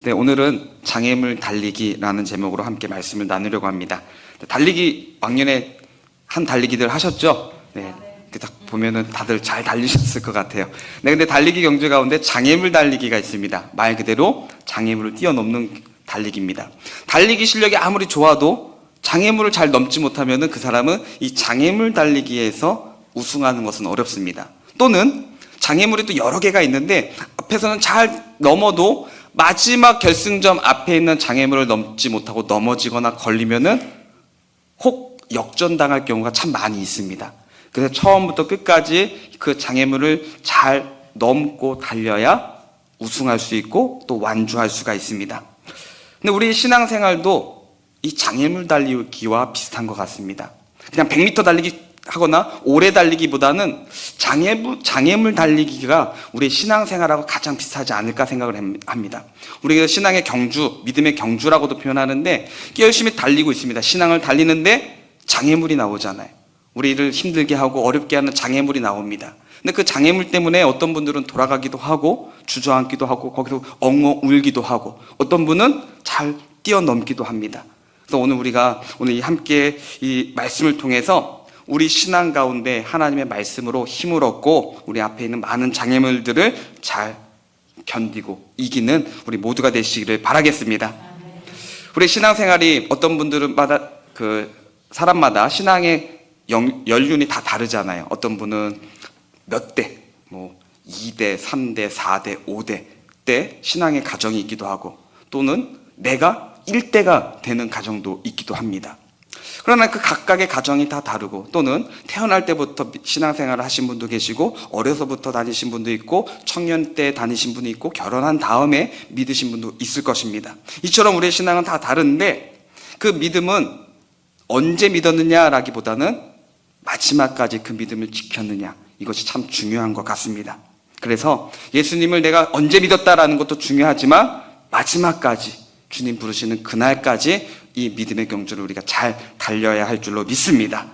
네, 오늘은 장애물 달리기라는 제목으로 함께 말씀을 나누려고 합니다. 달리기 왕년에 한 달리기들 하셨죠? 네, 딱 보면은 다들 잘 달리셨을 것 같아요. 네, 근데 달리기 경주 가운데 장애물 달리기가 있습니다. 말 그대로 장애물을 뛰어넘는 달리기입니다. 달리기 실력이 아무리 좋아도 장애물을 잘 넘지 못하면은 그 사람은 이 장애물 달리기에서 우승하는 것은 어렵습니다. 또는 장애물이 또 여러 개가 있는데 앞에서는 잘 넘어도 마지막 결승점 앞에 있는 장애물을 넘지 못하고 넘어지거나 걸리면은 혹 역전당할 경우가 참 많이 있습니다. 그래서 처음부터 끝까지 그 장애물을 잘 넘고 달려야 우승할 수 있고 또 완주할 수가 있습니다. 근데 우리 신앙생활도 이 장애물 달리기와 비슷한 것 같습니다. 그냥 100m 달리기 하거나 오래 달리기보다는 장애물 달리기가 우리 신앙생활하고 가장 비슷하지 않을까 생각을 합니다. 우리가 신앙의 경주, 믿음의 경주라고도 표현하는데 열심히 달리고 있습니다. 신앙을 달리는데 장애물이 나오잖아요. 우리를 힘들게 하고 어렵게 하는 장애물이 나옵니다. 근데 그 장애물 때문에 어떤 분들은 돌아가기도 하고 주저앉기도 하고 거기서 엉엉 울기도 하고 어떤 분은 잘 뛰어넘기도 합니다. 그래서 오늘 함께 이 말씀을 통해서 우리 신앙 가운데 하나님의 말씀으로 힘을 얻고 우리 앞에 있는 많은 장애물들을 잘 견디고 이기는 우리 모두가 되시기를 바라겠습니다. 우리 신앙생활이 어떤 분들마다 사람마다 신앙의 연륜이 다 다르잖아요. 어떤 분은 몇 대, 2대, 3대, 4대, 5대 때 신앙의 가정이 있기도 하고 또는 내가 1대가 되는 가정도 있기도 합니다. 그러나 그 각각의 가정이 다 다르고 또는 태어날 때부터 신앙생활을 하신 분도 계시고 어려서부터 다니신 분도 있고 청년 때 다니신 분이 있고 결혼한 다음에 믿으신 분도 있을 것입니다. 이처럼 우리의 신앙은 다 다른데 그 믿음은 언제 믿었느냐라기보다는 마지막까지 그 믿음을 지켰느냐 이것이 참 중요한 것 같습니다. 그래서 예수님을 내가 언제 믿었다라는 것도 중요하지만 마지막까지 주님 부르시는 그날까지 이 믿음의 경주를 우리가 잘 달려야 할 줄로 믿습니다.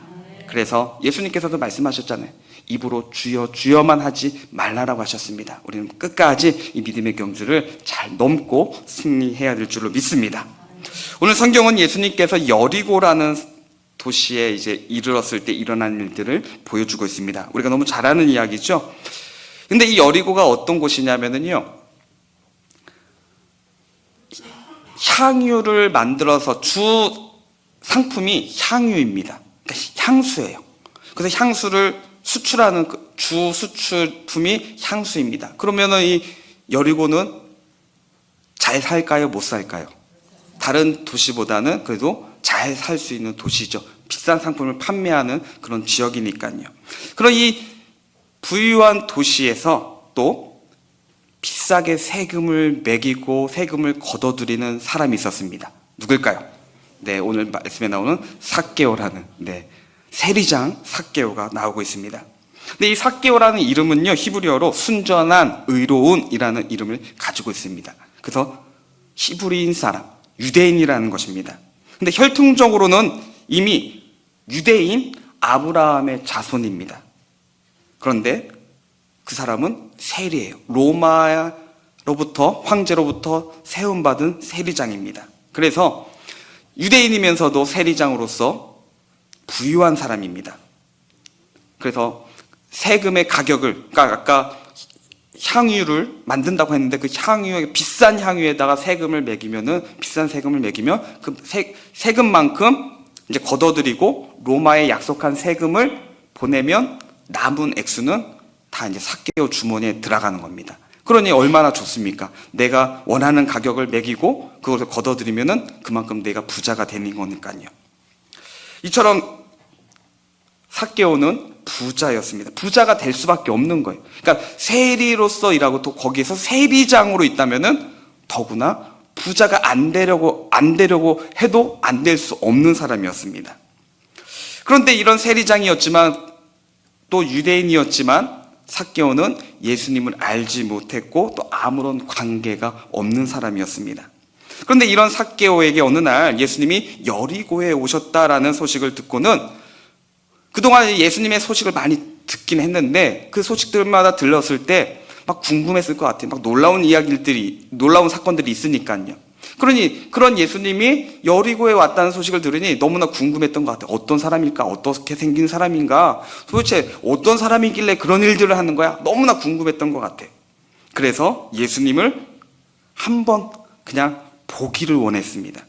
그래서 예수님께서도 말씀하셨잖아요. 입으로 주여 주여만 하지 말라라고 하셨습니다. 우리는 끝까지 이 믿음의 경주를 잘 넘고 승리해야 될 줄로 믿습니다. 오늘 성경은 예수님께서 여리고라는 도시에 이제 이르렀을 때 일어난 일들을 보여주고 있습니다. 우리가 너무 잘 아는 이야기죠. 근데 이 여리고가 어떤 곳이냐면요. 향유를 만들어서 주 상품이 향유입니다. 그러니까 향수예요. 그래서 향수를 수출하는 주 수출품이 향수입니다. 그러면은 이 여리고는 잘 살까요? 못 살까요? 다른 도시보다는 그래도 잘 살 수 있는 도시죠. 비싼 상품을 판매하는 그런 지역이니까요. 그런 이 부유한 도시에서 또 비싸게 세금을 매기고 세금을 걷어들이는 사람이 있었습니다. 누굴까요? 네, 오늘 말씀에 나오는 삭개오라는 세리장 삭개오가 나오고 있습니다. 근데 이 삭개오라는 이름은요 히브리어로 순전한 의로운이라는 이름을 가지고 있습니다. 그래서 히브리인 사람, 유대인이라는 것입니다. 근데 혈통적으로는 이미 유대인 아브라함의 자손입니다. 그런데 그 사람은 세리예요. 로마로부터 황제로부터 세움받은 세리장입니다. 그래서 유대인이면서도 세리장으로서 부유한 사람입니다. 그래서 세금의 가격을 아까 향유를 만든다고 했는데 그 향유에 비싼 향유에다가 세금을 매기면 그 세금만큼 이제 걷어들이고 로마에 약속한 세금을 보내면 남은 액수는 다 이제 삭개오 주머니에 들어가는 겁니다. 그러니 얼마나 좋습니까? 내가 원하는 가격을 매기고 그것을 걷어들이면은 그만큼 내가 부자가 되는 거니까요. 이처럼 삭개오는 부자였습니다. 부자가 될 수밖에 없는 거예요. 그러니까 세리로서 일하고 또 거기에서 세리장으로 있다면은 더구나 부자가 안 되려고 해도 안 될 수 없는 사람이었습니다. 그런데 이런 세리장이었지만 또 유대인이었지만 삭개오는 예수님을 알지 못했고 또 아무런 관계가 없는 사람이었습니다. 그런데 이런 삭개오에게 어느 날 예수님이 여리고에 오셨다라는 소식을 듣고는 그동안 예수님의 소식을 많이 듣긴 했는데 그 소식들마다 들렀을 때 막 궁금했을 것 같아요. 막 놀라운 이야기들이, 놀라운 사건들이 있으니까요. 그러니 그런 예수님이 여리고에 왔다는 소식을 들으니 너무나 궁금했던 것 같아요. 어떤 사람일까? 어떻게 생긴 사람인가? 도대체 어떤 사람이길래 그런 일들을 하는 거야? 너무나 궁금했던 것 같아요. 그래서 예수님을 한번 그냥 보기를 원했습니다.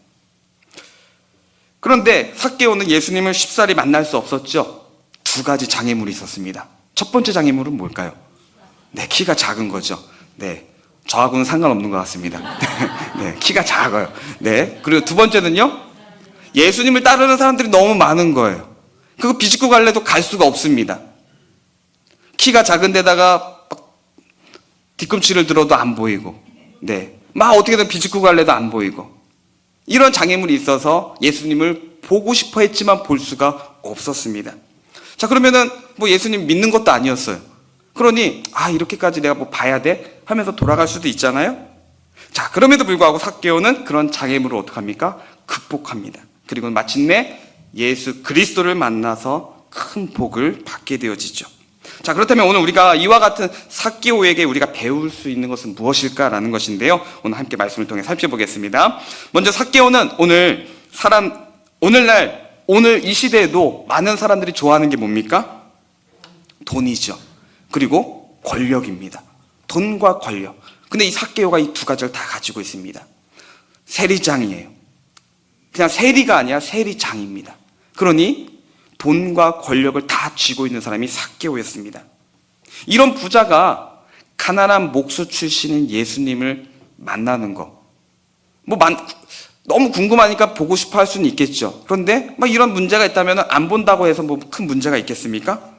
그런데 삭개오는 예수님을 쉽사리 만날 수 없었죠. 두 가지 장애물이 있었습니다. 첫 번째 장애물은 뭘까요? 네, 키가 작은 거죠. 네, 저하고는 상관없는 것 같습니다. 네, 키가 작아요. 네, 그리고 두 번째는요, 예수님을 따르는 사람들이 너무 많은 거예요. 그거 비집고 갈래도 갈 수가 없습니다. 키가 작은 데다가 뒤꿈치를 들어도 안 보이고, 네, 막 어떻게든 비집고 갈래도 안 보이고, 이런 장애물이 있어서 예수님을 보고 싶어 했지만 볼 수가 없었습니다. 자, 그러면은 뭐 예수님 믿는 것도 아니었어요. 그러니 이렇게까지 내가 뭐 봐야 돼? 하면서 돌아갈 수도 있잖아요. 자, 그럼에도 불구하고 삭개오는 그런 장애물을 어떡합니까? 극복합니다. 그리고 마침내 예수 그리스도를 만나서 큰 복을 받게 되어지죠. 자, 그렇다면 오늘 우리가 이와 같은 삭개오에게 우리가 배울 수 있는 것은 무엇일까라는 것인데요. 오늘 함께 말씀을 통해 살펴보겠습니다. 먼저 삭개오는 오늘 이 시대에도 많은 사람들이 좋아하는 게 뭡니까? 돈이죠. 그리고 권력입니다. 돈과 권력. 근데 이 삭개오가 이 두 가지를 다 가지고 있습니다. 세리장이에요. 그냥 세리가 아니라 세리장입니다. 그러니 돈과 권력을 다 쥐고 있는 사람이 삭개오였습니다. 이런 부자가 가난한 목수 출신인 예수님을 만나는 거, 너무 궁금하니까 보고 싶어 할 수는 있겠죠. 그런데 이런 문제가 있다면 안 본다고 해서 큰 문제가 있겠습니까?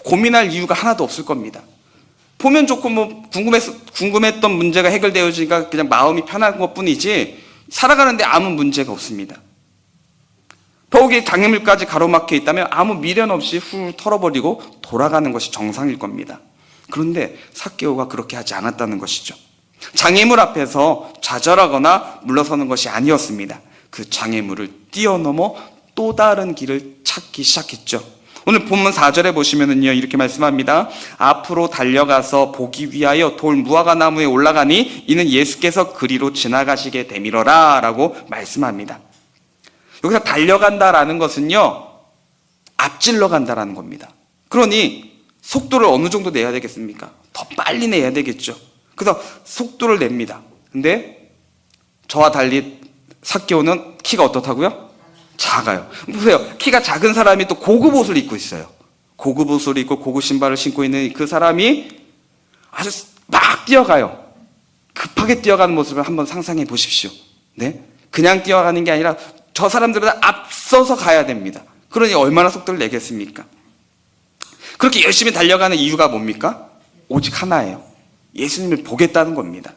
고민할 이유가 하나도 없을 겁니다. 보면 좋고 궁금했던 문제가 해결되어지니까 그냥 마음이 편한 것뿐이지 살아가는데 아무 문제가 없습니다. 더욱이 장애물까지 가로막혀 있다면 아무 미련 없이 훌 털어버리고 돌아가는 것이 정상일 겁니다. 그런데 삭개오가 그렇게 하지 않았다는 것이죠. 장애물 앞에서 좌절하거나 물러서는 것이 아니었습니다. 그 장애물을 뛰어넘어 또 다른 길을 찾기 시작했죠. 오늘 본문 4절에 보시면은요, 이렇게 말씀합니다. 앞으로 달려가서 보기 위하여 돌 무화과 나무에 올라가니 이는 예수께서 그리로 지나가시게 되밀어라 라고 말씀합니다. 여기서 달려간다라는 것은요, 앞질러 간다라는 겁니다. 그러니 속도를 어느 정도 내야 되겠습니까? 더 빨리 내야 되겠죠. 그래서 속도를 냅니다. 근데 저와 달리 삭개오는 키가 어떻다고요? 작아요. 보세요. 키가 작은 사람이 또 고급 옷을 입고 있어요. 고급 옷을 입고 고급 신발을 신고 있는 그 사람이 아주 막 뛰어가요. 급하게 뛰어가는 모습을 한번 상상해 보십시오. 네? 그냥 뛰어가는 게 아니라 저 사람들보다 앞서서 가야 됩니다. 그러니 얼마나 속도를 내겠습니까? 그렇게 열심히 달려가는 이유가 뭡니까? 오직 하나예요. 예수님을 보겠다는 겁니다.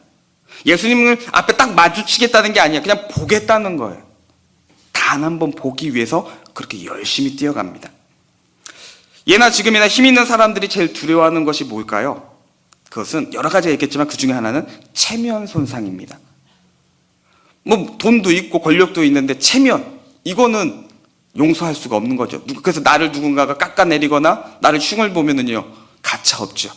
예수님을 앞에 딱 마주치겠다는 게 아니야. 그냥 보겠다는 거예요. 단 한 번 보기 위해서 그렇게 열심히 뛰어갑니다. 예나 지금이나 힘 있는 사람들이 제일 두려워하는 것이 뭘까요? 그것은 여러 가지가 있겠지만 그 중에 하나는 체면 손상입니다. 돈도 있고 권력도 있는데 체면, 이거는 용서할 수가 없는 거죠. 그래서 나를 누군가가 깎아내리거나 나를 흉을 보면은요, 가차 없죠.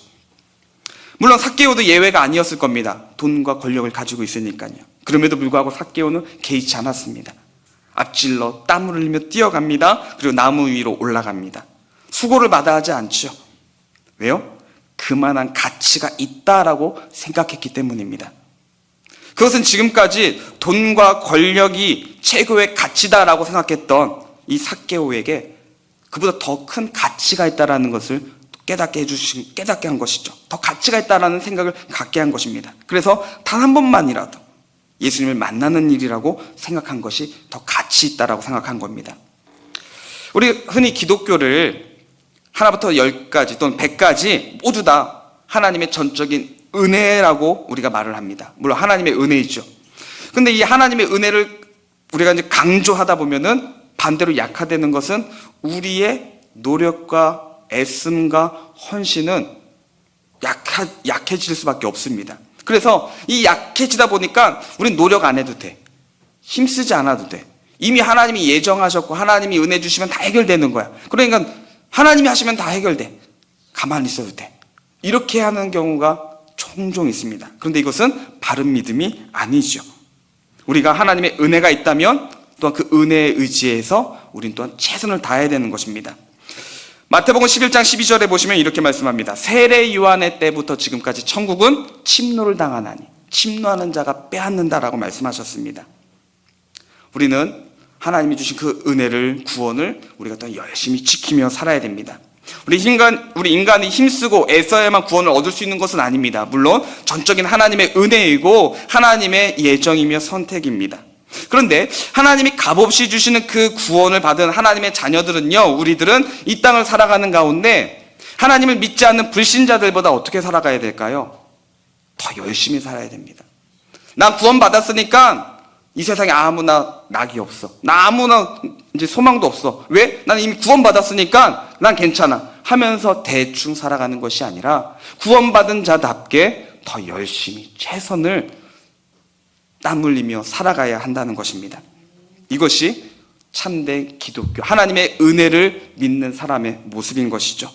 물론 삭개오도 예외가 아니었을 겁니다. 돈과 권력을 가지고 있으니까요. 그럼에도 불구하고 삭개오는 개의치 않았습니다. 앞질러 땀을 흘리며 뛰어갑니다. 그리고 나무 위로 올라갑니다. 수고를 마다하지 않죠. 왜요? 그만한 가치가 있다라고 생각했기 때문입니다. 그것은 지금까지 돈과 권력이 최고의 가치다라고 생각했던 이 삭개오에게 그보다 더 큰 가치가 있다라는 것을 깨닫게 한 것이죠. 더 가치가 있다라는 생각을 갖게 한 것입니다. 그래서 단 한 번만이라도 예수님을 만나는 일이라고 생각한 것이 더 가치 있다라고 생각한 겁니다. 우리 흔히 기독교를 하나부터 10가지 또는 100가지 모두 다 하나님의 전적인 은혜라고 우리가 말을 합니다. 물론 하나님의 은혜이죠. 근데 이 하나님의 은혜를 우리가 이제 강조하다 보면은 반대로 약화되는 것은 우리의 노력과 애씀과 헌신은 약해질 수밖에 없습니다. 그래서 이 약해지다 보니까 우리는 노력 안 해도 돼. 힘쓰지 않아도 돼. 이미 하나님이 예정하셨고 하나님이 은혜 주시면 다 해결되는 거야. 그러니까 하나님이 하시면 다 해결돼. 가만히 있어도 돼. 이렇게 하는 경우가 종종 있습니다. 그런데 이것은 바른 믿음이 아니죠. 우리가 하나님의 은혜가 있다면 또한 그 은혜에 의지해서 우린 또한 최선을 다해야 되는 것입니다. 마태복음 11장 12절에 보시면 이렇게 말씀합니다. 세례 요한의 때부터 지금까지 천국은 침노를 당하나니 침노하는 자가 빼앗는다라고 말씀하셨습니다. 우리는 하나님이 주신 그 은혜를, 구원을 우리가 또 열심히 지키며 살아야 됩니다. 우리 인간이 힘쓰고 애써야만 구원을 얻을 수 있는 것은 아닙니다. 물론 전적인 하나님의 은혜이고 하나님의 예정이며 선택입니다. 그런데 하나님이 값없이 주시는 그 구원을 받은 하나님의 자녀들은요, 우리들은 이 땅을 살아가는 가운데 하나님을 믿지 않는 불신자들보다 어떻게 살아가야 될까요? 더 열심히 살아야 됩니다. 난 구원 받았으니까 이 세상에 아무나 낙이 없어. 나 아무나 이제 소망도 없어. 왜? 나는 이미 구원 받았으니까 난 괜찮아 하면서 대충 살아가는 것이 아니라 구원받은 자답게 더 열심히 최선을 땀 흘리며 살아가야 한다는 것입니다. 이것이 참된 기독교, 하나님의 은혜를 믿는 사람의 모습인 것이죠.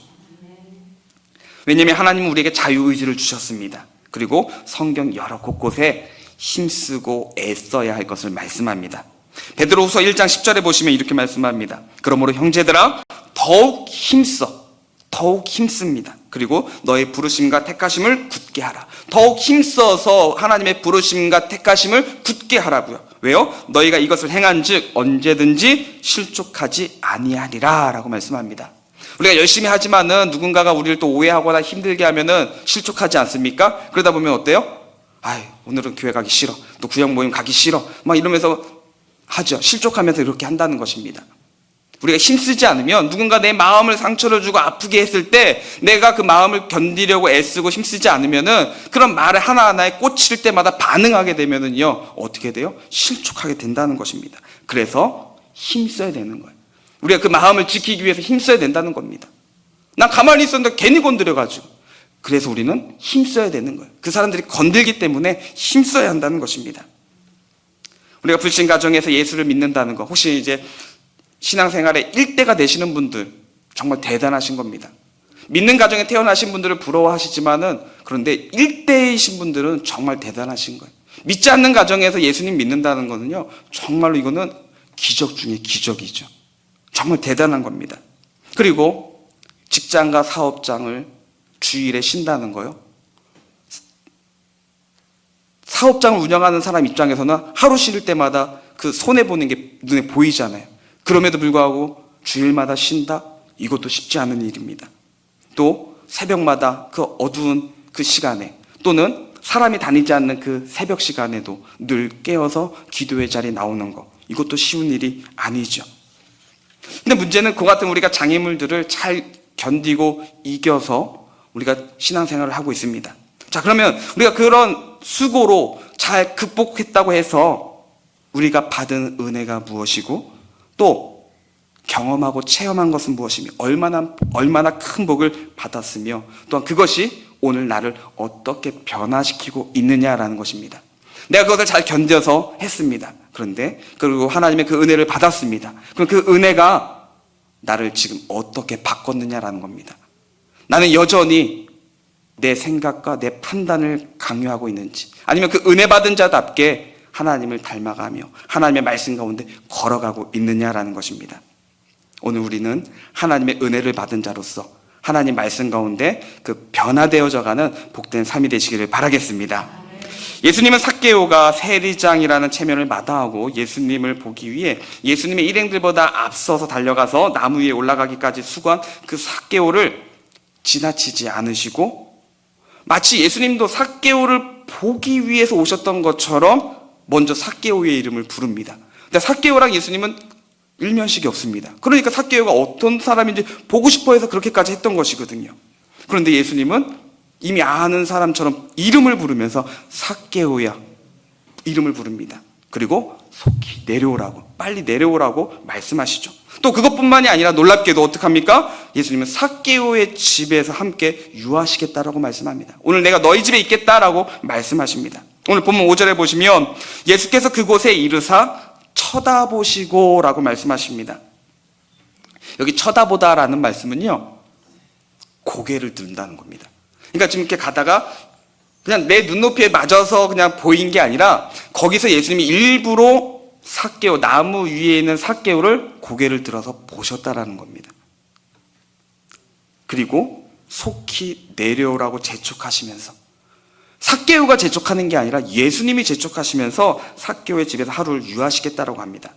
왜냐하면 하나님은 우리에게 자유의지를 주셨습니다. 그리고 성경 여러 곳곳에 힘쓰고 애써야 할 것을 말씀합니다. 베드로후서 1장 10절에 보시면 이렇게 말씀합니다. 그러므로 형제들아 더욱 힘씁니다. 그리고 너의 부르심과 택하심을 굳게 하라. 더욱 힘써서 하나님의 부르심과 택하심을 굳게 하라고요. 왜요? 너희가 이것을 행한즉 언제든지 실족하지 아니하리라 라고 말씀합니다. 우리가 열심히 하지만은 누군가가 우리를 또 오해하거나 힘들게 하면은 실족하지 않습니까? 그러다 보면 어때요? 오늘은 교회 가기 싫어. 또 구역 모임 가기 싫어. 막 이러면서 하죠. 실족하면서 이렇게 한다는 것입니다. 우리가 힘쓰지 않으면 누군가 내 마음을 상처를 주고 아프게 했을 때 내가 그 마음을 견디려고 애쓰고 힘쓰지 않으면은 그런 말을 하나하나에 꽂힐 때마다 반응하게 되면은요, 어떻게 돼요? 실족하게 된다는 것입니다. 그래서 힘써야 되는 거예요. 우리가 그 마음을 지키기 위해서 힘써야 된다는 겁니다. 난 가만히 있었는데 괜히 건드려가지고. 그래서 우리는 힘써야 되는 거예요. 그 사람들이 건들기 때문에 힘써야 한다는 것입니다. 우리가 불신 가정에서 예수를 믿는다는 거, 혹시 이제 신앙생활에 일대가 되시는 분들 정말 대단하신 겁니다. 믿는 가정에 태어나신 분들을 부러워하시지만은 그런데 일대이신 분들은 정말 대단하신 거예요. 믿지 않는 가정에서 예수님 믿는다는 거는요, 정말로 이거는 기적 중에 기적이죠. 정말 대단한 겁니다. 그리고 직장과 사업장을 주일에 쉰다는 거요. 사업장을 운영하는 사람 입장에서는 하루 쉴 때마다 그 손해보는 게 눈에 보이잖아요. 그럼에도 불구하고 주일마다 쉰다? 이것도 쉽지 않은 일입니다. 또 새벽마다 그 어두운 그 시간에 또는 사람이 다니지 않는 그 새벽 시간에도 늘 깨어서 기도의 자리에 나오는 거, 이것도 쉬운 일이 아니죠. 근데 문제는 그 같은 우리가 장애물들을 잘 견디고 이겨서 우리가 신앙생활을 하고 있습니다. 자, 그러면 우리가 그런 수고로 잘 극복했다고 해서 우리가 받은 은혜가 무엇이고 또 경험하고 체험한 것은 무엇이며 얼마나 큰 복을 받았으며 또한 그것이 오늘 나를 어떻게 변화시키고 있느냐라는 것입니다. 내가 그것을 잘 견뎌서 했습니다. 그런데 그리고 하나님의 그 은혜를 받았습니다. 그럼 그 은혜가 나를 지금 어떻게 바꿨느냐라는 겁니다. 나는 여전히 내 생각과 내 판단을 강요하고 있는지, 아니면 그 은혜 받은 자답게 하나님을 닮아가며 하나님의 말씀 가운데 걸어가고 있느냐라는 것입니다. 오늘 우리는 하나님의 은혜를 받은 자로서 하나님 말씀 가운데 그 변화되어져가는 복된 삶이 되시기를 바라겠습니다. 예수님은 삭개오가 세리장이라는 체면을 마다하고 예수님을 보기 위해 예수님의 일행들보다 앞서서 달려가서 나무 위에 올라가기까지 수고한 그 삭개오를 지나치지 않으시고, 마치 예수님도 삭개오를 보기 위해서 오셨던 것처럼 먼저 삭개오의 이름을 부릅니다. 근데 삭개오랑 예수님은 일면식이 없습니다. 그러니까 삭개오가 어떤 사람인지 보고 싶어 해서 그렇게까지 했던 것이거든요. 그런데 예수님은 이미 아는 사람처럼 이름을 부르면서 삭개오야 이름을 부릅니다. 그리고 속히 내려오라고, 빨리 내려오라고 말씀하시죠. 또 그것뿐만이 아니라 놀랍게도 어떡합니까? 예수님은 삭개오의 집에서 함께 유하시겠다라고 말씀합니다. 오늘 내가 너희 집에 있겠다라고 말씀하십니다. 오늘 본문 5절에 보시면 예수께서 그곳에 이르사 쳐다보시고 라고 말씀하십니다. 여기 쳐다보다라는 말씀은요, 고개를 든다는 겁니다. 그러니까 지금 이렇게 가다가 그냥 내 눈높이에 맞아서 그냥 보인 게 아니라 거기서 예수님이 일부러 삭개오, 나무 위에 있는 삭개오를 고개를 들어서 보셨다라는 겁니다. 그리고 속히 내려오라고 재촉하시면서, 삭개오가 재촉하는 게 아니라 예수님이 재촉하시면서 삭개오의 집에서 하루를 유하시겠다라고 합니다.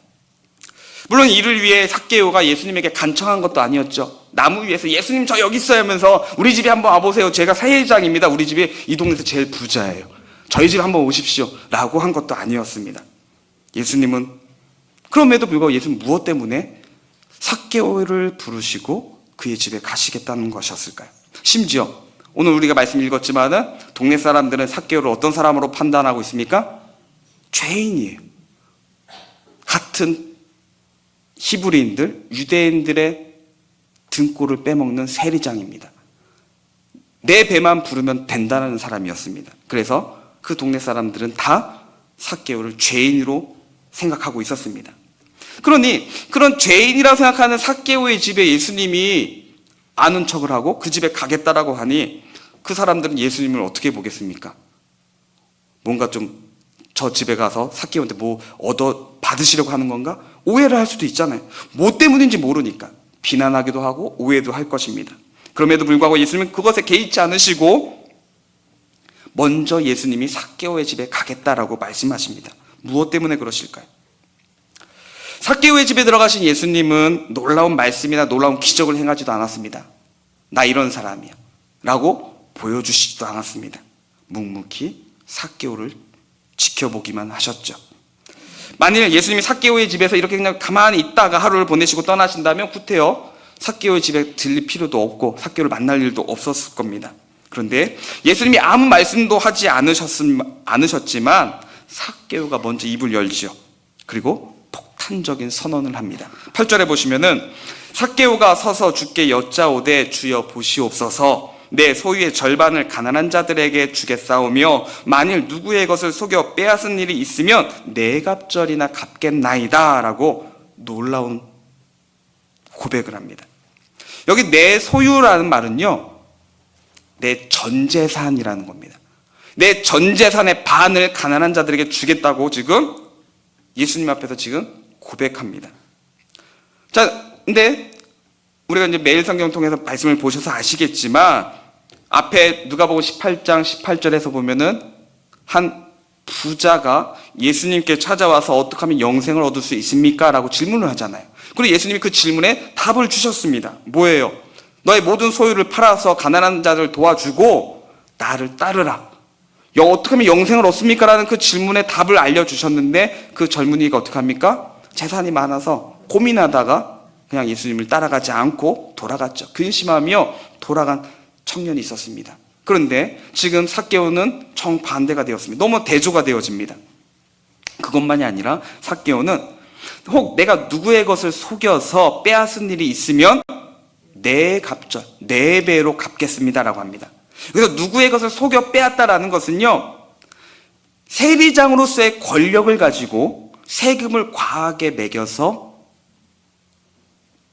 물론 이를 위해 삭개오가 예수님에게 간청한 것도 아니었죠. 나무 위에서 예수님 저 여기 있어요 하면서 우리 집에 한번 와보세요. 제가 사회장입니다. 우리 집이 이 동네에서 제일 부자예요. 저희 집 한번 오십시오 라고 한 것도 아니었습니다. 예수님은, 그럼에도 불구하고 예수님 무엇 때문에 삭개오를 부르시고 그의 집에 가시겠다는 것이었을까요? 심지어 오늘 우리가 말씀 읽었지만은 동네 사람들은 삭개오를 어떤 사람으로 판단하고 있습니까? 죄인이에요. 같은 히브리인들, 유대인들의 등골을 빼먹는 세리장입니다. 내 배만 부르면 된다는 사람이었습니다. 그래서 그 동네 사람들은 다 삭개오를 죄인으로 생각하고 있었습니다. 그러니 그런 죄인이라고 생각하는 삭개오의 집에 예수님이 아는 척을 하고 그 집에 가겠다라고 하니 그 사람들은 예수님을 어떻게 보겠습니까? 뭔가 좀 저 집에 가서 삭개오한테 뭐 얻어 받으시려고 하는 건가? 오해를 할 수도 있잖아요. 뭐 때문인지 모르니까 비난하기도 하고 오해도 할 것입니다. 그럼에도 불구하고 예수님은 그것에 개의치 않으시고 먼저 예수님이 삭개오의 집에 가겠다라고 말씀하십니다. 무엇 때문에 그러실까요? 삭개오의 집에 들어가신 예수님은 놀라운 말씀이나 놀라운 기적을 행하지도 않았습니다. 나 이런 사람이야 라고 보여주시지도 않았습니다. 묵묵히 삭개오를 지켜보기만 하셨죠. 만일 예수님이 삭개오의 집에서 이렇게 그냥 가만히 있다가 하루를 보내시고 떠나신다면 구태여 삭개오의 집에 들릴 필요도 없고 삭개오를 만날 일도 없었을 겁니다. 그런데 예수님이 아무 말씀도 하지 않으셨지만 삭개오가 먼저 입을 열지요. 그리고 폭탄적인 선언을 합니다. 8절에 보시면은 삭개오가 서서 주께 여짜오되 주여 보시옵소서, 내 소유의 절반을 가난한 자들에게 주겠사오며 만일 누구의 것을 속여 빼앗은 일이 있으면 네 갑절이나 갚겠나이다 라고 놀라운 고백을 합니다. 여기 내 소유라는 말은요, 내 전재산이라는 겁니다. 내 전재산의 반을 가난한 자들에게 주겠다고 지금 예수님 앞에서 지금 고백합니다. 자, 근데 우리가 이제 매일 성경 통해서 말씀을 보셔서 아시겠지만 앞에 누가복음 18장 18절에서 보면은 한 부자가 예수님께 찾아와서 어떻게 하면 영생을 얻을 수 있습니까? 라고 질문을 하잖아요. 그리고 예수님이 그 질문에 답을 주셨습니다. 뭐예요? 너의 모든 소유를 팔아서 가난한 자를 도와주고 나를 따르라. 어떻게 하면 영생을 얻습니까? 라는 그 질문에 답을 알려주셨는데 그 젊은이가 어떻게 합니까? 재산이 많아서 고민하다가 그냥 예수님을 따라가지 않고 돌아갔죠. 근심하며 돌아간 청년이 있었습니다. 그런데 지금 삭개오는 정반대가 되었습니다. 너무 대조가 되어집니다. 그것만이 아니라 삭개오는 혹 내가 누구의 것을 속여서 빼앗은 일이 있으면 네 갑절, 네 배로 갚겠습니다라고 합니다. 그래서 누구의 것을 속여 빼앗다라는 것은요, 세리장으로서의 권력을 가지고 세금을 과하게 매겨서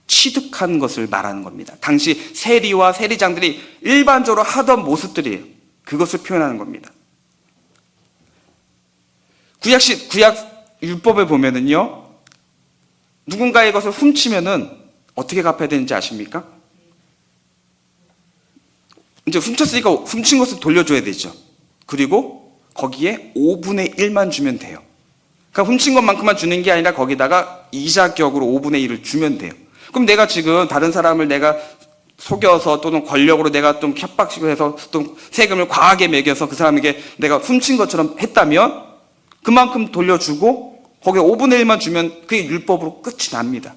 취득한 것을 말하는 겁니다. 당시 세리와 세리장들이 일반적으로 하던 모습들이에요. 그것을 표현하는 겁니다. 구약 율법에 보면은요, 누군가의 것을 훔치면은 어떻게 갚아야 되는지 아십니까? 이제 훔쳤으니까 훔친 것을 돌려줘야 되죠. 그리고 거기에 5분의 1만 주면 돼요. 그러니까 훔친 것만큼만 주는 게 아니라 거기다가 이자격으로 5분의 1을 주면 돼요. 그럼 내가 지금 다른 사람을 내가 속여서 또는 권력으로 내가 좀 협박식을 해서 또 세금을 과하게 매겨서 그 사람에게 내가 훔친 것처럼 했다면 그만큼 돌려주고 거기에 5분의 1만 주면 그게 율법으로 끝이 납니다.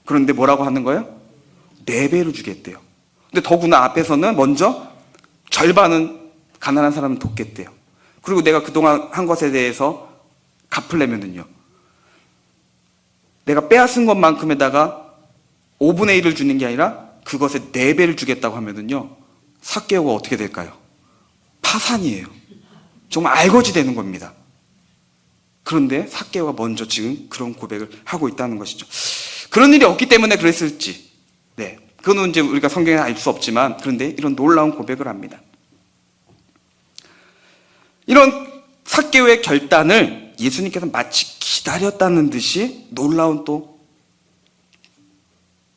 그런데 뭐라고 하는 거예요? 4배로 주겠대요. 근데 더구나 앞에서는 먼저 절반은 가난한 사람을 돕겠대요. 그리고 내가 그동안 한 것에 대해서 갚으려면은요, 내가 빼앗은 것만큼에다가 5분의 1을 주는 게 아니라 그것에 4배를 주겠다고 하면은요, 삭개오가 어떻게 될까요? 파산이에요. 정말 알거지 되는 겁니다. 그런데 삭개오가 먼저 지금 그런 고백을 하고 있다는 것이죠. 그런 일이 없기 때문에 그랬을지, 네, 그거는 이제 우리가 성경에 알 수 없지만, 그런데 이런 놀라운 고백을 합니다. 이런 삭개오의 결단을 예수님께서 마치 기다렸다는 듯이 놀라운 또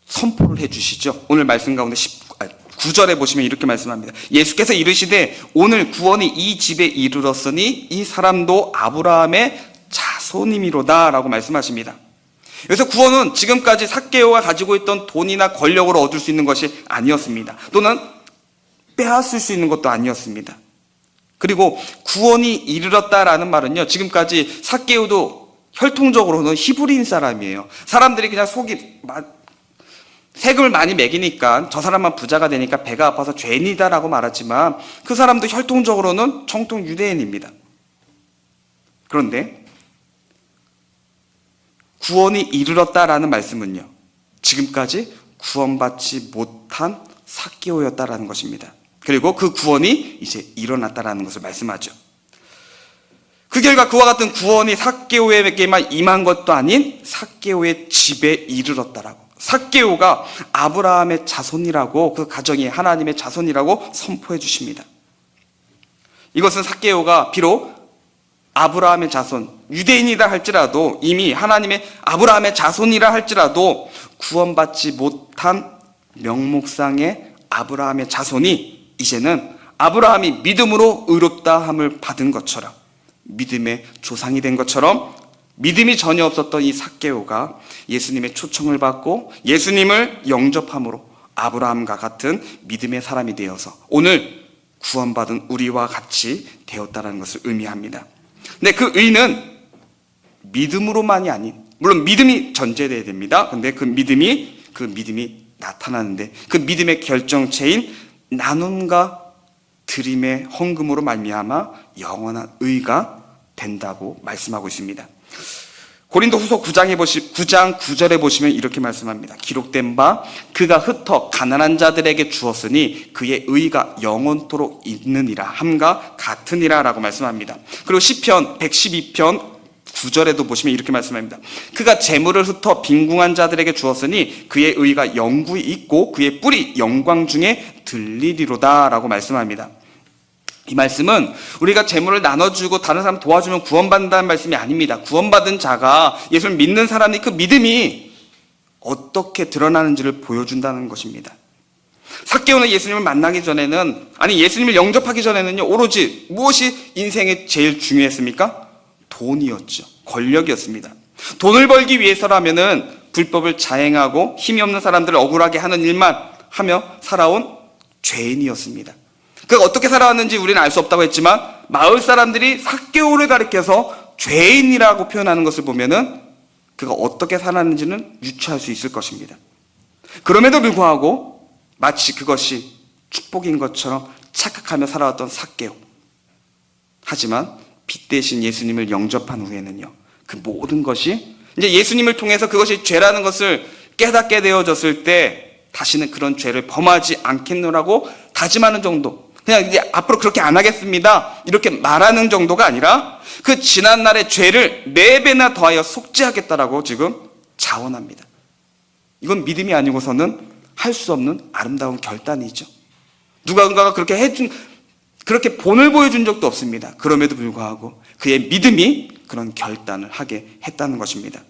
선포를 해주시죠. 오늘 말씀 가운데 9절에 보시면 이렇게 말씀합니다. 예수께서 이르시되 오늘 구원이 이 집에 이르렀으니 이 사람도 아브라함의 자손임이로다 라고 말씀하십니다. 여기서 구원은 지금까지 삭개오가 가지고 있던 돈이나 권력으로 얻을 수 있는 것이 아니었습니다. 또는 빼앗을 수 있는 것도 아니었습니다. 그리고 구원이 이르렀다라는 말은요, 지금까지 삭개오도 혈통적으로는 히브리인 사람이에요. 사람들이 그냥 세금을 많이 매기니까 저 사람만 부자가 되니까 배가 아파서 죄인이다라고 말하지만 그 사람도 혈통적으로는 정통 유대인입니다. 그런데 구원이 이르렀다라는 말씀은요, 지금까지 구원받지 못한 삭개오였다라는 것입니다. 그리고 그 구원이 이제 일어났다라는 것을 말씀하죠. 그 결과 그와 같은 구원이 삭개오에게만 임한 것도 아닌 삭개오의 집에 이르렀다라고, 삭개오가 아브라함의 자손이라고, 그 가정이 하나님의 자손이라고 선포해 주십니다. 이것은 삭개오가 비록 아브라함의 자손, 유대인이다 할지라도, 이미 하나님의 아브라함의 자손이라 할지라도 구원받지 못한 명목상의 아브라함의 자손이 이제는 아브라함이 믿음으로 의롭다함을 받은 것처럼, 믿음의 조상이 된 것처럼 믿음이 전혀 없었던 이 삭개오가 예수님의 초청을 받고 예수님을 영접함으로 아브라함과 같은 믿음의 사람이 되어서 오늘 구원받은 우리와 같이 되었다는 것을 의미합니다. 근데 그 의는 믿음으로만이 아닌, 물론 믿음이 전제되어야 됩니다. 근데 그 믿음이 나타나는데 그 믿음의 결정체인 나눔과 드림의 헌금으로 말미암아 영원한 의가 된다고 말씀하고 있습니다. 고린도후서 9장 9절에 보시면 이렇게 말씀합니다. 기록된 바 그가 흩어 가난한 자들에게 주었으니 그의 의가 영원토록 있느니라 함과 같으니라 라고 말씀합니다. 그리고 시편 112편 9절에도 보시면 이렇게 말씀합니다. 그가 재물을 흩어 빈궁한 자들에게 주었으니 그의 의가 영구히 있고 그의 뿔이 영광 중에 들리리로다 라고 말씀합니다. 이 말씀은 우리가 재물을 나눠주고 다른 사람 도와주면 구원받는다는 말씀이 아닙니다. 구원받은 자가 예수를 믿는 사람이 그 믿음이 어떻게 드러나는지를 보여준다는 것입니다. 삭개오는 예수님을 만나기 전에는, 아니 예수님을 영접하기 전에는요, 오로지 무엇이 인생에 제일 중요했습니까? 돈이었죠. 권력이었습니다. 돈을 벌기 위해서라면은 불법을 자행하고 힘이 없는 사람들을 억울하게 하는 일만 하며 살아온 죄인이었습니다. 그가 어떻게 살아왔는지 우리는 알 수 없다고 했지만 마을 사람들이 삭개오를 가리켜서 죄인이라고 표현하는 것을 보면은 그가 어떻게 살았는지는 유추할 수 있을 것입니다. 그럼에도 불구하고 마치 그것이 축복인 것처럼 착각하며 살아왔던 삭개오. 하지만 빛 대신 예수님을 영접한 후에는요, 그 모든 것이 이제 예수님을 통해서 그것이 죄라는 것을 깨닫게 되어졌을 때 다시는 그런 죄를 범하지 않겠노라고 다짐하는 정도, 그냥 이제 앞으로 그렇게 안 하겠습니다 이렇게 말하는 정도가 아니라 그 지난날의 죄를 4배나 더하여 속죄하겠다라고 지금 자원합니다. 이건 믿음이 아니고서는 할 수 없는 아름다운 결단이죠. 누군가가 그렇게 본을 보여준 적도 없습니다. 그럼에도 불구하고 그의 믿음이 그런 결단을 하게 했다는 것입니다.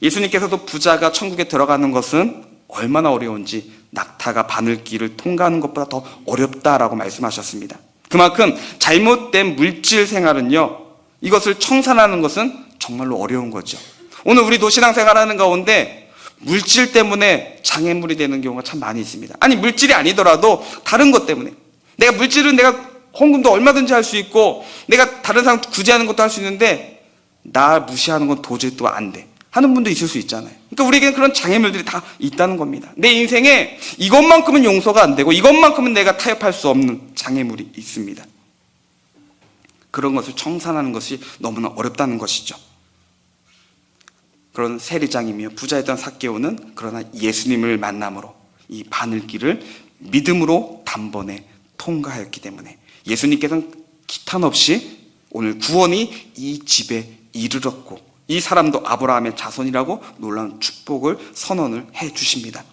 예수님께서도 부자가 천국에 들어가는 것은 얼마나 어려운지 낙타가 바늘길을 통과하는 것보다 더 어렵다라고 말씀하셨습니다. 그만큼 잘못된 물질 생활은요, 이것을 청산하는 것은 정말로 어려운 거죠. 오늘 우리도 신앙생활하는 가운데 물질 때문에 장애물이 되는 경우가 참 많이 있습니다. 아니 물질이 아니더라도 다른 것 때문에, 물질은 내가 헌금도 얼마든지 할 수 있고 내가 다른 사람 구제하는 것도 할 수 있는데 나 무시하는 건 도저히 또 안 돼 하는 분도 있을 수 있잖아요. 그러니까 우리에게는 그런 장애물들이 다 있다는 겁니다. 내 인생에 이것만큼은 용서가 안 되고 이것만큼은 내가 타협할 수 없는 장애물이 있습니다. 그런 것을 청산하는 것이 너무나 어렵다는 것이죠. 그런 세리장이며 부자였던 삭개오는 그러나 예수님을 만남으로 이 바늘길을 믿음으로 단번에 통과하였기 때문에 예수님께서는 기탄 없이 오늘 구원이 이 집에 이르렀고 이 사람도 아브라함의 자손이라고 놀라운 축복을 선언을 해 주십니다.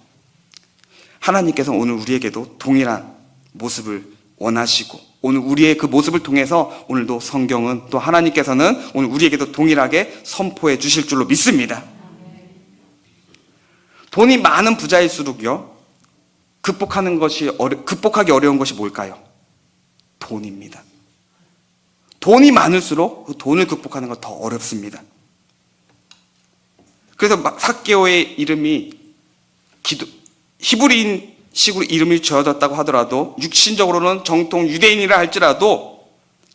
하나님께서 오늘 우리에게도 동일한 모습을 원하시고 오늘 우리의 그 모습을 통해서 오늘도 성경은 또 하나님께서는 오늘 우리에게도 동일하게 선포해 주실 줄로 믿습니다. 돈이 많은 부자일수록요, 극복하기 어려운 것이 뭘까요? 돈입니다. 돈이 많을수록 그 돈을 극복하는 건 더 어렵습니다. 그래서 삭개오의 이름이 히브리인식으로 이름이 지어졌다고 하더라도 육신적으로는 정통 유대인이라 할지라도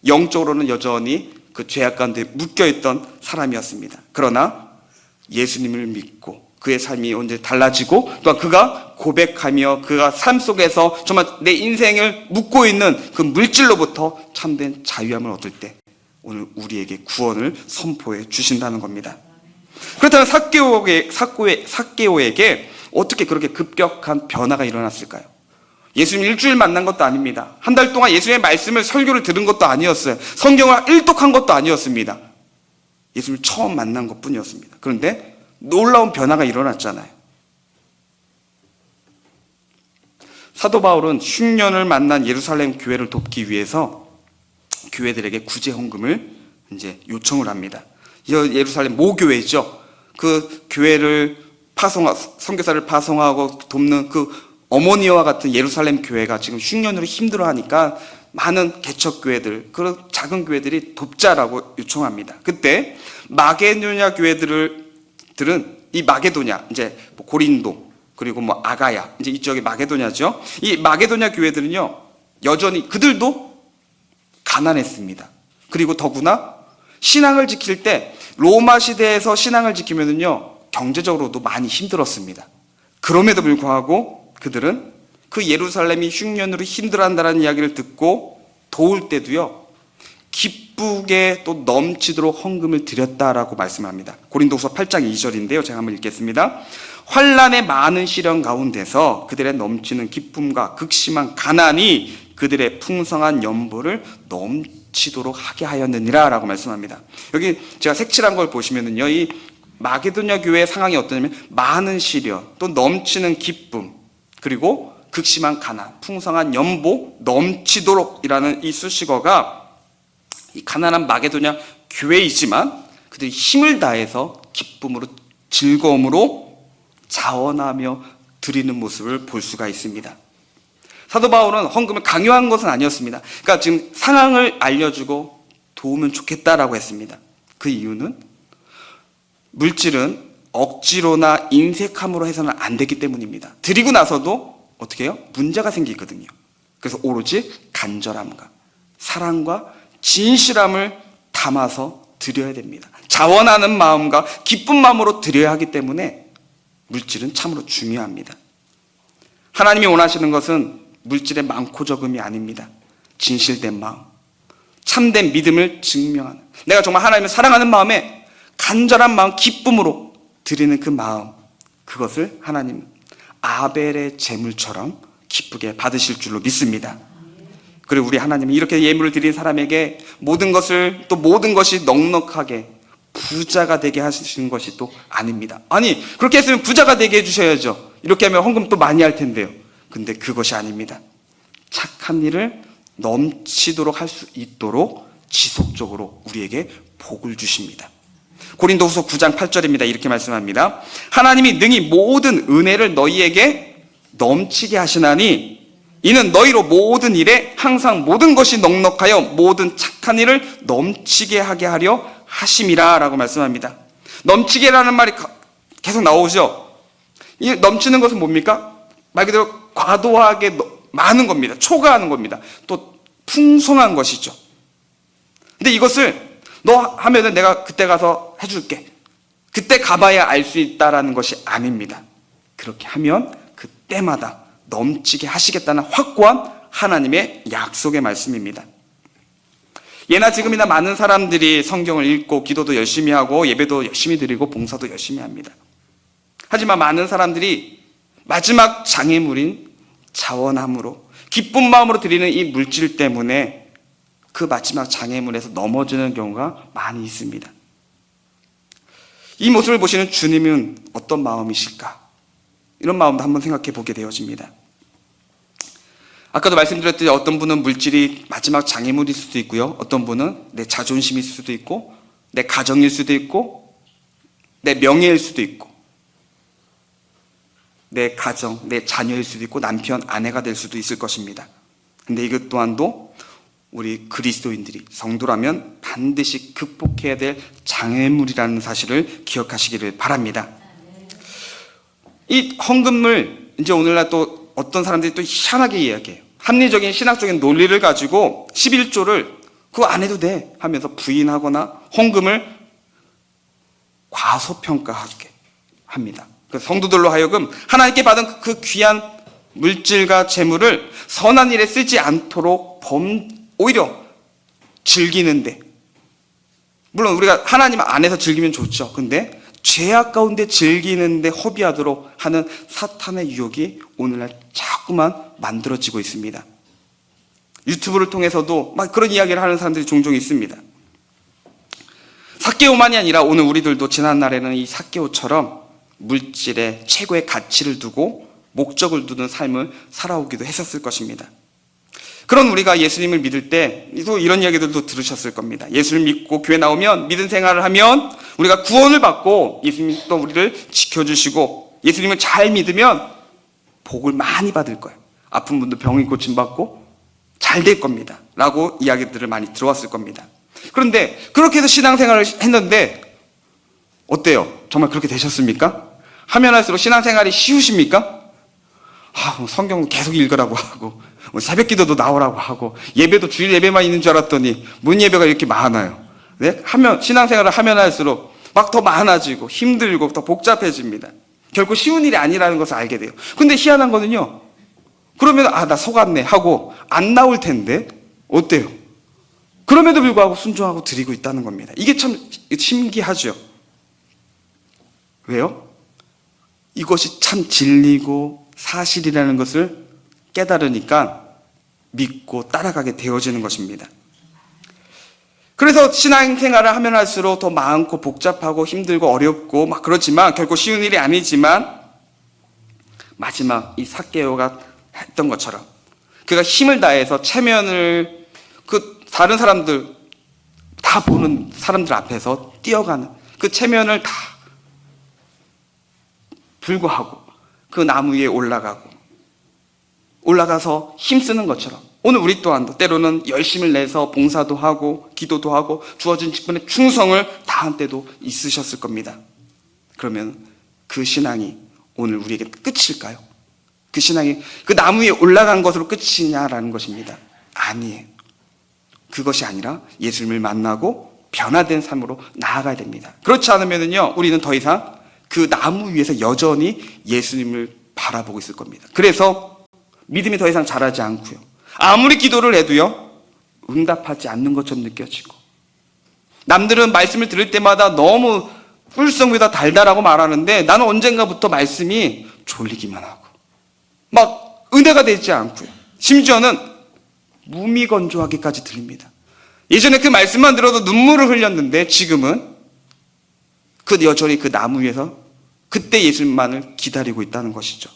영적으로는 여전히 그 죄악 가운데 묶여있던 사람이었습니다. 그러나 예수님을 믿고 그의 삶이 언제 달라지고 또한 그가 고백하며 그가 삶 속에서 정말 내 인생을 묶고 있는 그 물질로부터 참된 자유함을 얻을 때 오늘 우리에게 구원을 선포해 주신다는 겁니다. 그렇다면 삭개오에게 어떻게 그렇게 급격한 변화가 일어났을까요? 예수님 일주일 만난 것도 아닙니다. 한 달 동안 예수님의 말씀을 설교를 들은 것도 아니었어요. 성경을 일독한 것도 아니었습니다. 예수님을 처음 만난 것뿐이었습니다. 그런데 놀라운 변화가 일어났잖아요. 사도 바울은 흉년을 만난 예루살렘 교회를 돕기 위해서 교회들에게 구제 헌금을 이제 요청을 합니다. 예루살렘 모교회죠. 그 교회를 선교사를 파송하고 돕는 그 어머니와 같은 예루살렘 교회가 지금 흉년으로 힘들어하니까 많은 개척교회들, 그런 작은 교회들이 돕자라고 요청합니다. 그때 마게도냐 교회들은 이 마게도냐, 이제 고린도, 그리고 아가야, 이제 이쪽이 마게도냐죠. 이 마게도냐 교회들은요, 여전히 그들도 가난했습니다. 그리고 더구나 신앙을 지킬 때 로마 시대에서 신앙을 지키면은요, 경제적으로도 많이 힘들었습니다. 그럼에도 불구하고 그들은 그 예루살렘이 흉년으로 힘들어한다는 이야기를 듣고 도울 때도요, 기쁘게 또 넘치도록 헌금을 드렸다라고 말씀합니다. 고린도후서 8장 2절인데요. 제가 한번 읽겠습니다. 환난의 많은 시련 가운데서 그들의 넘치는 기쁨과 극심한 가난이 그들의 풍성한 연보를 넘치도록 하게 하였느니라 라고 말씀합니다. 여기 제가 색칠한 걸 보시면은요, 이 마게도냐 교회의 상황이 어떠냐면 많은 시련, 또 넘치는 기쁨, 그리고 극심한 가난, 풍성한 연보, 넘치도록이라는 이 수식어가 이 가난한 마게도냐 교회이지만 그들이 힘을 다해서 기쁨으로, 즐거움으로 자원하며 드리는 모습을 볼 수가 있습니다. 사도 바울은 헌금을 강요한 것은 아니었습니다. 그러니까 지금 상황을 알려주고 도우면 좋겠다라고 했습니다. 그 이유는 물질은 억지로나 인색함으로 해서는 안 되기 때문입니다. 드리고 나서도 어떻게 해요? 문제가 생기거든요. 그래서 오로지 간절함과 사랑과 진실함을 담아서 드려야 됩니다. 자원하는 마음과 기쁜 마음으로 드려야 하기 때문에 물질은 참으로 중요합니다. 하나님이 원하시는 것은 물질의 많고 적음이 아닙니다. 진실된 마음, 참된 믿음을 증명하는, 내가 정말 하나님을 사랑하는 마음에 간절한 마음, 기쁨으로 드리는 그 마음, 그것을 하나님 아벨의 제물처럼 기쁘게 받으실 줄로 믿습니다. 그리고 우리 하나님이 이렇게 예물을 드린 사람에게 모든 것이 넉넉하게 부자가 되게 하시는 것이 또 아닙니다. 아니, 그렇게 했으면 부자가 되게 해주셔야죠. 이렇게 하면 헌금 또 많이 할 텐데요. 근데 그것이 아닙니다. 착한 일을 넘치도록 할 수 있도록 지속적으로 우리에게 복을 주십니다. 고린도후서 9장 8절입니다. 이렇게 말씀합니다. 하나님이 능히 모든 은혜를 너희에게 넘치게 하시나니 이는 너희로 모든 일에 항상 모든 것이 넉넉하여 모든 착한 일을 넘치게 하게 하려 하심이라 라고 말씀합니다. 넘치게라는 말이 계속 나오죠. 이 넘치는 것은 뭡니까? 말 그대로 과도하게 많은 겁니다. 초과하는 겁니다. 또 풍성한 것이죠. 근데 이것을 너 하면은 내가 그때 가서 해줄게, 그때 가봐야 알 수 있다라는 것이 아닙니다. 그렇게 하면 그때마다 넘치게 하시겠다는 확고한 하나님의 약속의 말씀입니다. 예나 지금이나 많은 사람들이 성경을 읽고 기도도 열심히 하고 예배도 열심히 드리고 봉사도 열심히 합니다. 하지만 많은 사람들이 마지막 장애물인 자원함으로 기쁜 마음으로 드리는 이 물질 때문에 그 마지막 장애물에서 넘어지는 경우가 많이 있습니다. 이 모습을 보시는 주님은 어떤 마음이실까? 이런 마음도 한번 생각해 보게 되어집니다. 아까도 말씀드렸듯이 어떤 분은 물질이 마지막 장애물일 수도 있고요. 어떤 분은 내 자존심일 수도 있고, 내 가정일 수도 있고, 내 명예일 수도 있고, 내 가정, 내 자녀일 수도 있고, 남편, 아내가 될 수도 있을 것입니다. 근데 이것 또한도 우리 그리스도인들이 성도라면 반드시 극복해야 될 장애물이라는 사실을 기억하시기를 바랍니다. 이 헌금을 이제 오늘날 또 어떤 사람들이 또 희한하게 이야기해요. 합리적인 신학적인 논리를 가지고 11조를 그거 안 해도 돼 하면서 부인하거나 헌금을 과소평가하게 합니다. 그 성도들로 하여금 하나님께 받은 그 귀한 물질과 재물을 선한 일에 쓰지 않도록 오히려 즐기는데, 물론 우리가 하나님 안에서 즐기면 좋죠. 근데 죄악 가운데 즐기는데 허비하도록 하는 사탄의 유혹이 오늘날 자꾸만 만들어지고 있습니다. 유튜브를 통해서도 막 그런 이야기를 하는 사람들이 종종 있습니다. 삭개오만이 아니라 오늘 우리들도 지난날에는 이 삭개오처럼 물질에 최고의 가치를 두고 목적을 두는 삶을 살아오기도 했었을 것입니다. 그런 우리가 예수님을 믿을 때 또 이런 이야기들도 들으셨을 겁니다. 예수를 믿고 교회 나오면 믿은 생활을 하면 우리가 구원을 받고 예수님이 또 우리를 지켜주시고, 예수님을 잘 믿으면 복을 많이 받을 거예요. 아픈 분도 병이 고침받고 잘 될 겁니다 라고 이야기들을 많이 들어왔을 겁니다. 그런데 그렇게 해서 신앙생활을 했는데 어때요? 정말 그렇게 되셨습니까? 하면 할수록 신앙생활이 쉬우십니까? 성경 계속 읽으라고 하고 새벽 기도도 나오라고 하고 예배도 주일 예배만 있는 줄 알았더니 문 예배가 이렇게 많아요. 네? 신앙생활을 하면 할수록 막 더 많아지고 힘들고 더 복잡해집니다. 결코 쉬운 일이 아니라는 것을 알게 돼요. 근데 희한한 거는요, 그러면 나 속았네 하고 안 나올 텐데 어때요? 그럼에도 불구하고 순종하고 드리고 있다는 겁니다. 이게 참 신기하죠. 왜요? 이것이 참 진리고 사실이라는 것을 깨달으니까 믿고 따라가게 되어지는 것입니다. 그래서 신앙생활을 하면 할수록 더 많고 복잡하고 힘들고 어렵고 막 그렇지만 결코 쉬운 일이 아니지만, 마지막 이 삭개오가 했던 것처럼 그가 힘을 다해서 체면을 다른 사람들 다 보는 사람들 앞에서 뛰어가는 그 체면을 다 불구하고 그 나무 위에 올라가서 힘쓰는 것처럼 오늘 우리 또한도 때로는 열심을 내서 봉사도 하고 기도도 하고 주어진 직분에 충성을 다한 때도 있으셨을 겁니다. 그러면 그 신앙이 오늘 우리에게 끝일까요? 그 신앙이 그 나무 위에 올라간 것으로 끝이냐라는 것입니다. 아니에요. 그것이 아니라 예수님을 만나고 변화된 삶으로 나아가야 됩니다. 그렇지 않으면요, 우리는 더 이상 그 나무 위에서 여전히 예수님을 바라보고 있을 겁니다. 그래서 믿음이 더 이상 자라지 않고요, 아무리 기도를 해도요 응답하지 않는 것처럼 느껴지고, 남들은 말씀을 들을 때마다 너무 꿀성 위에다 달달하고 말하는데 나는 언젠가부터 말씀이 졸리기만 하고 막 은혜가 되지 않고요, 심지어는 무미건조하게까지 들립니다. 예전에 그 말씀만 들어도 눈물을 흘렸는데 지금은 여전히 그 나무 위에서 그때 예수님만을 기다리고 있다는 것이죠.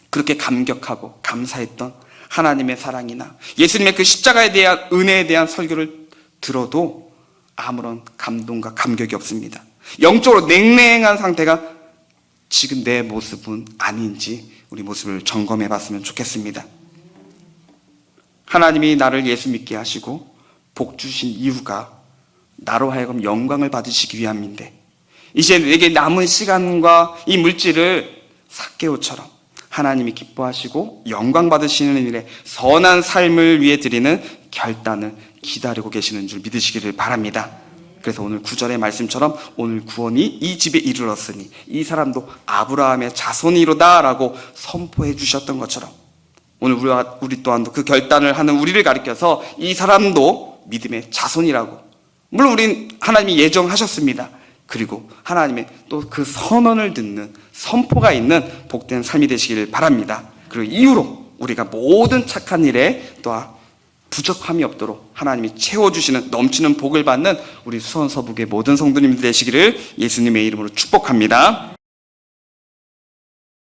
그렇게 감격하고 감사했던 하나님의 사랑이나 예수님의 그 십자가에 대한 은혜에 대한 설교를 들어도 아무런 감동과 감격이 없습니다. 영적으로 냉랭한 상태가 지금 내 모습은 아닌지 우리 모습을 점검해 봤으면 좋겠습니다. 하나님이 나를 예수 믿게 하시고 복 주신 이유가 나로 하여금 영광을 받으시기 위함인데, 이제 내게 남은 시간과 이 물질을 삭개오처럼 하나님이 기뻐하시고 영광 받으시는 일에 선한 삶을 위해 드리는 결단을 기다리고 계시는 줄 믿으시기를 바랍니다. 그래서 오늘 9절의 말씀처럼 오늘 구원이 이 집에 이르렀으니 이 사람도 아브라함의 자손이로다 라고 선포해 주셨던 것처럼 오늘 우리 또한도 그 결단을 하는 우리를 가리켜서 이 사람도 믿음의 자손이라고, 물론 우린 하나님이 예정하셨습니다. 그리고 하나님의 또 그 선언을 듣는 선포가 있는 복된 삶이 되시기를 바랍니다. 그리고 이후로 우리가 모든 착한 일에 또 부족함이 없도록 하나님이 채워주시는 넘치는 복을 받는 우리 수원서북의 모든 성도님들 되시기를 예수님의 이름으로 축복합니다.